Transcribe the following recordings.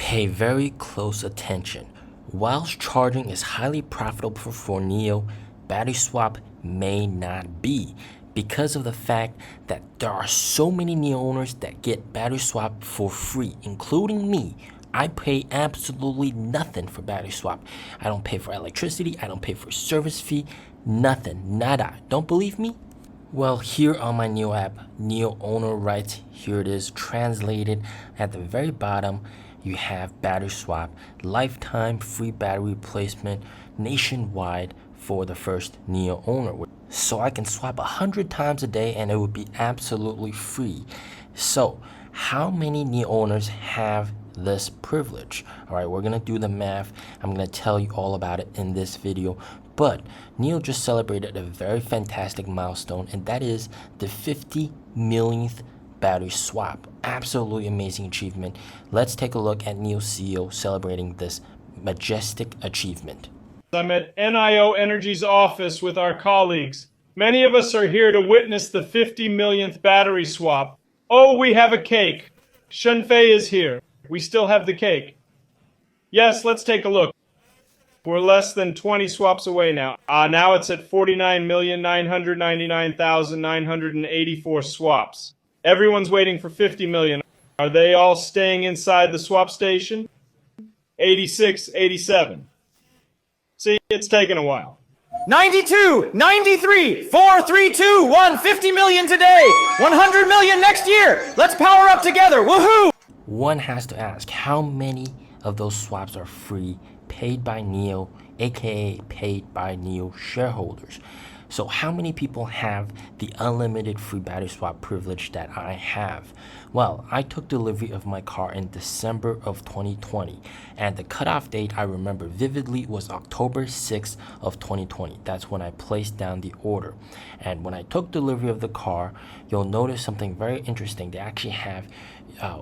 Pay very close attention. Whilst charging is highly profitable for NEO, battery swap may not be because of the fact that there are so many NEO owners that get battery swap for free, including me. I pay absolutely nothing for battery swap. I don't pay for electricity, I don't pay for service fee, nothing, nada. Don't believe me? Well, here on my NEO app, NEO owner rights, here it is translated at the very bottom. You have battery swap, lifetime free battery replacement nationwide for the first NEO owner. So I can swap 100 times a day and it would be absolutely free. So how many NEO owners have this privilege? All right, we're gonna do the math. I'm gonna tell you all about it in this video. But NEO just celebrated a very fantastic milestone, and that is the 50 millionth battery swap. Absolutely amazing achievement. Let's take a look at NEO CEO celebrating this majestic achievement. I'm at NIO Energy's office with our colleagues. Many of us are here to witness the 50 millionth battery swap. Oh, we have a cake. Shunfei is here. We still have the cake. Yes, let's take a look. We're less than 20 swaps away now. Now it's at 49,999,984 swaps. Everyone's waiting for 50 million. Are they all staying inside the swap station? 86, 87. See, it's taken a while. 92, 93, 4, 3, 2, 1, 50 million today, 100 million next year. Let's power up together, woohoo! One has to ask, how many of those swaps are free, paid by NEO, aka paid by NEO shareholders? So how many people have the unlimited free battery swap privilege that I have? Well, I took delivery of my car in December of 2020, and the cutoff date I remember vividly was October 6th of 2020. That's when I placed down the order. And when I took delivery of the car, you'll notice something very interesting. They actually have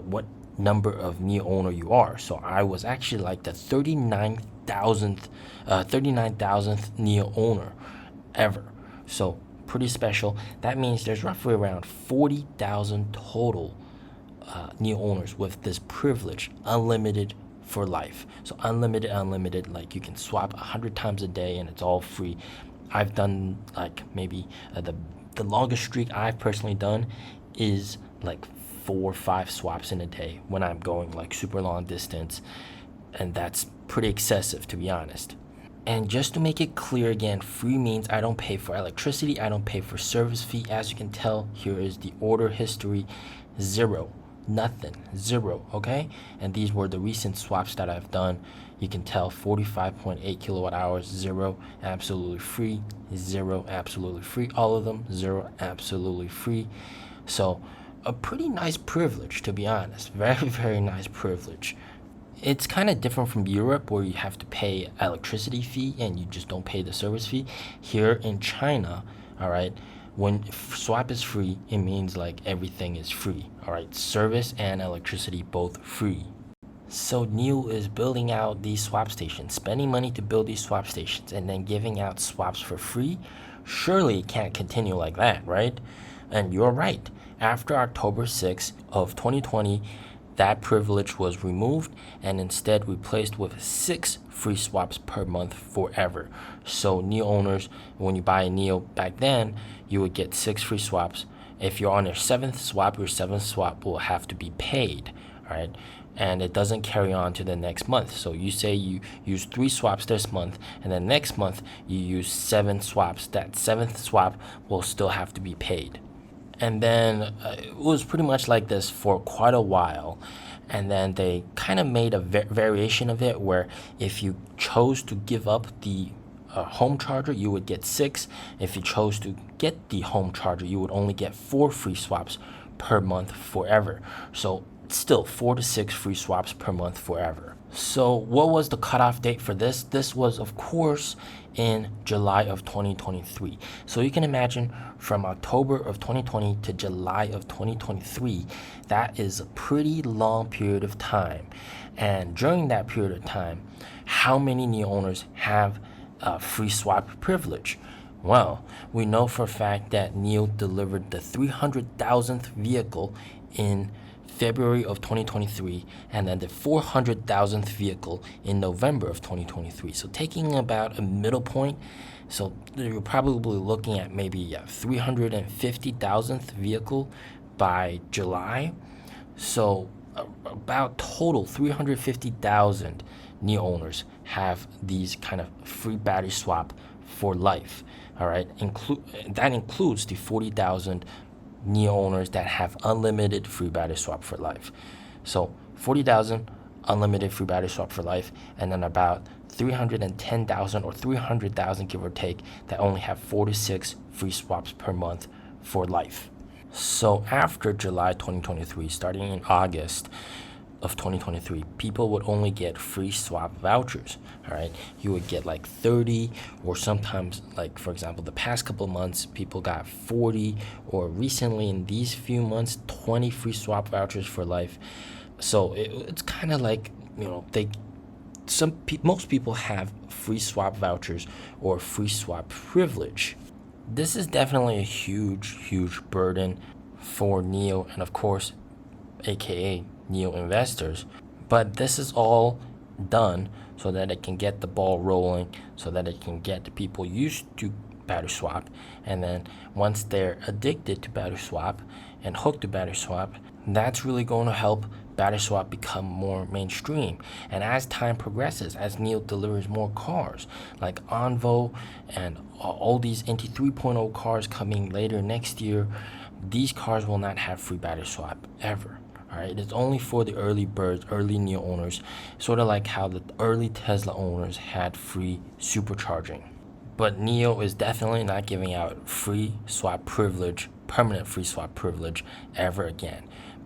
what number of NEO owner you are. So I was actually like the 39,000th NEO owner ever. So pretty special. That means there's roughly around 40,000 total NEO owners with this privilege, unlimited for life. So unlimited, like you can swap 100 times a day and it's all free. I've done like maybe the longest streak I've personally done is like 4 or 5 swaps in a day when I'm going like super long distance, and that's pretty excessive, to be honest. And just to make it clear again, free means I don't pay for electricity, I don't pay for service fee. As you can tell, here is the order history, 0, nothing, 0, okay? And these were the recent swaps that I've done. You can tell 45.8 kilowatt hours, 0, absolutely free, 0, absolutely free. All of them, 0, absolutely free. So a pretty nice privilege, to be honest. Very, very nice privilege. It's kind of different from Europe, where you have to pay electricity fee and you just don't pay the service fee. Here in China, all right, when swap is free, it means like everything is free, all right? Service and electricity both free. So NEO is building out these swap stations, spending money to build these swap stations, and then giving out swaps for free. Surely it can't continue like that, right? And you're right. After October 6th of 2020, that privilege was removed and instead replaced with 6 free swaps per month forever. So NEO owners, when you buy a NEO back then, you would get 6 free swaps. If you're on your 7th swap, your 7th swap will have to be paid, all right? And it doesn't carry on to the next month. So you say you use 3 swaps this month, and then next month you use 7 swaps. That 7th swap will still have to be paid. And then it was pretty much like this for quite a while. And then they kind of made a variation of it where if you chose to give up the home charger, you would get 6. If you chose to get the home charger, you would only get 4 free swaps per month forever. So still 4 to 6 free swaps per month forever. So what was the cutoff date for this? This was, of course, in July of 2023. So you can imagine from October of 2020 to July of 2023, that is a pretty long period of time. And during that period of time, how many NEO owners have free swap privilege? Well, we know for a fact that NEO delivered the 300,000th vehicle in February of 2023, and then the 400,000th vehicle in November of 2023. So taking about a middle point, so you're probably looking at maybe 350,000th vehicle by July. So about total 350,000 NIO owners have these kind of free battery swap for life. All right, that includes the 40,000 NIO owners that have unlimited free battery swap for life. So 40,000 unlimited free battery swap for life, and then about 310,000 or 300,000, give or take, that only have 4 to 6 free swaps per month for life. So after July 2023, starting in August of 2023, people would only get free swap vouchers. All right, you would get like 30, or sometimes, like for example, the past couple months, people got 40, or recently in these few months, 20 free swap vouchers for life. So it's kind of like, most people have free swap vouchers or free swap privilege. This is definitely a huge burden for NIO and of course, aka NIO investors. But this is all done so that it can get the ball rolling, so that it can get the people used to battery swap. And then once they're addicted to battery swap and hooked to battery swap, that's really going to help battery swap become more mainstream. And as time progresses, as NIO delivers more cars like Envo and all these NT 3.0 cars coming later next year, these cars will not have free battery swap ever. All right, it's only for the early birds, early NIO owners, sort of like how the early Tesla owners had free supercharging. But NIO is definitely not giving out free swap privilege, permanent free swap privilege ever again.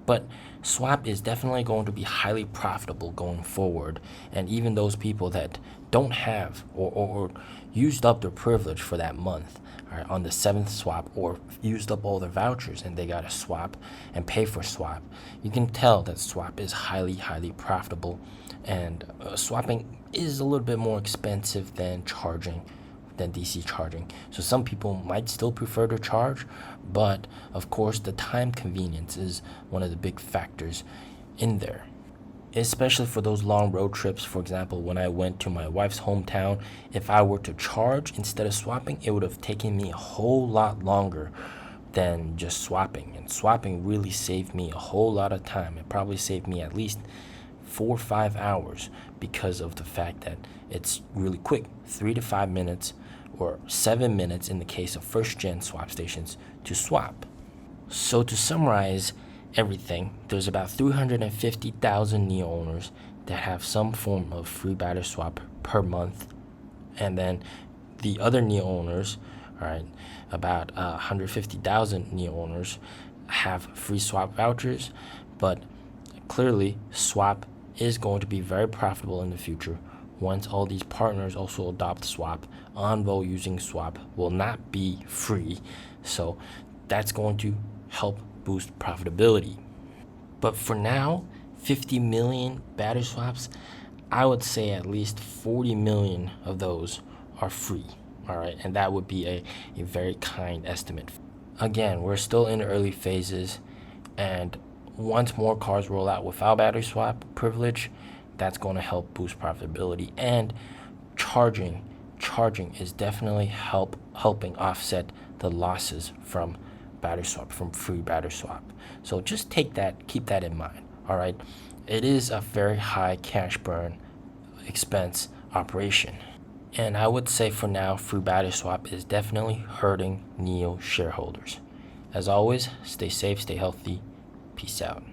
But swap is definitely going to be highly profitable going forward. And even those people that don't have or used up their privilege for that month, all right, on the 7th swap, or used up all their vouchers and they got to swap and pay for swap, you can tell that swap is highly profitable. And swapping is a little bit more expensive than DC charging. So some people might still prefer to charge, but of course the time convenience is one of the big factors in there, especially for those long road trips. For example, when I went to my wife's hometown, if I were to charge instead of swapping, it would have taken me a whole lot longer than just swapping. And swapping really saved me a whole lot of time. It probably saved me at least 4 or 5 hours because of the fact that it's really quick, 3 to 5 minutes or 7 minutes in the case of first-gen swap stations to swap. So to summarize everything, there's about 350,000 NIO owners that have some form of free battery swap per month. And then the other NIO owners, all right, about 150,000 NIO owners have free swap vouchers. But clearly, swap is going to be very profitable in the future. Once all these partners also adopt swap, Envo using swap will not be free. So that's going to help boost profitability. But for now, 50 million battery swaps, I would say at least 40 million of those are free. All right, and that would be a very kind estimate. Again, we're still in the early phases, and once more cars roll out without battery swap privilege, that's going to help boost profitability. And charging is definitely helping offset the losses from battery swap, from free battery swap. So just keep that in mind. All right, it is a very high cash burn expense operation. And I would say for now, free battery swap is definitely hurting NIO shareholders. As always, stay safe, stay healthy. Peace out.